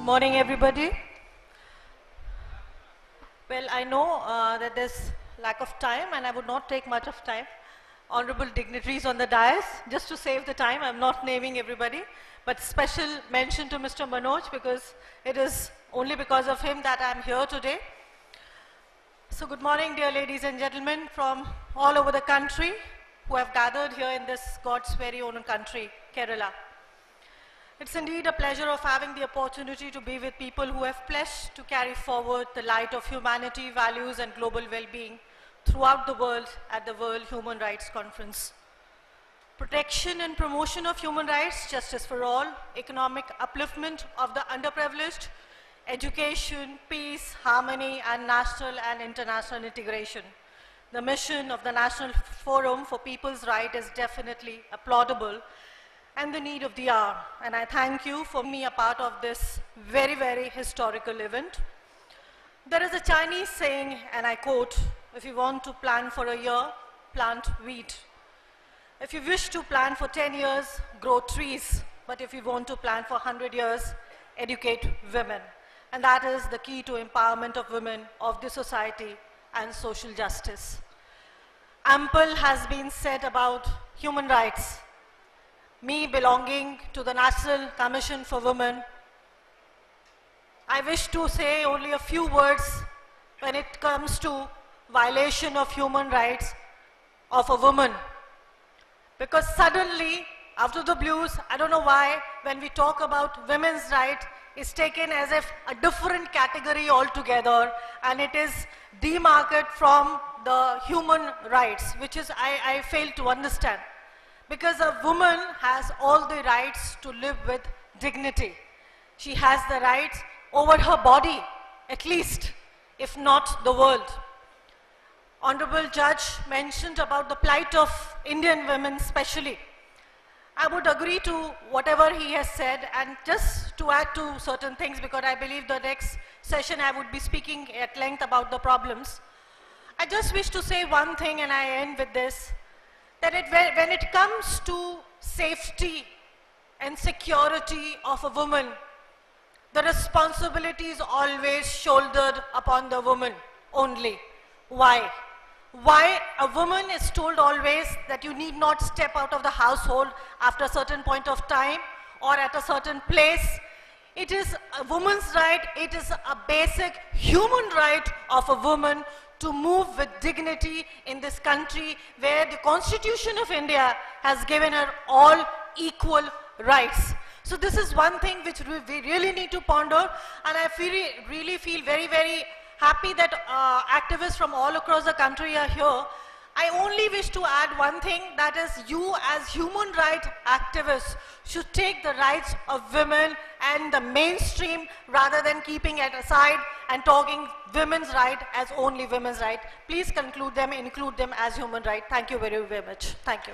Morning, everybody. Well, I know that there's lack of time and I would not take much of time. Honorable dignitaries on the dais, just to save the time, I'm not naming everybody, but special mention to Mr. Manoj because it is only because of him that I'm here today. So good morning, dear ladies and gentlemen from all over the country who have gathered here in this God's very own country, Kerala. It's indeed a pleasure of having the opportunity to be with people who have pledged to carry forward the light of humanity, values and global well-being throughout the world at the World Human Rights Conference. Protection and promotion of human rights, justice for all, economic upliftment of the underprivileged, education, peace, harmony and national and international integration. The mission of the National Forum for People's Rights is definitely applaudable and the need of the hour. And I thank you for being a part of this very, very historical event. There is a Chinese saying, and I quote, if you want to plan for a year, plant wheat. If you wish to plan for 10 years, grow trees. But if you want to plan for 100 years, educate women. And that is the key to empowerment of women, of the society, and social justice. Ample has been said about human rights. Me belonging to the National Commission for Women, I wish to say only a few words when it comes to violation of human rights of a woman. Because suddenly, after the blues, I don't know why, when we talk about women's rights, it's taken as if a different category altogether, and it is demarcated from the human rights, which is I fail to understand. Because a woman has all the rights to live with dignity. She has the rights over her body, at least, if not the world. Honorable Judge mentioned about the plight of Indian women especially. I would agree to whatever he has said, and just to add to certain things, because I believe the next session I would be speaking at length about the problems. I just wish to say one thing, and I end with this. That when it comes to safety and security of a woman, the responsibility is always shouldered upon the woman only. Why? Why a woman is told always that you need not step out of the household after a certain point of time or at a certain place. It is a woman's right, it is a basic human right of a woman to move with dignity in this country where the Constitution of India has given her all equal rights. So this is one thing which we really need to ponder, and I really feel very, very happy that activists from all across the country are here. I only wish to add one thing, that is you as human rights activists should take the rights of women and the mainstream rather than keeping it aside and talking women's right as only women's right. Please conclude them, include them as human right. Thank you very, very much. Thank you.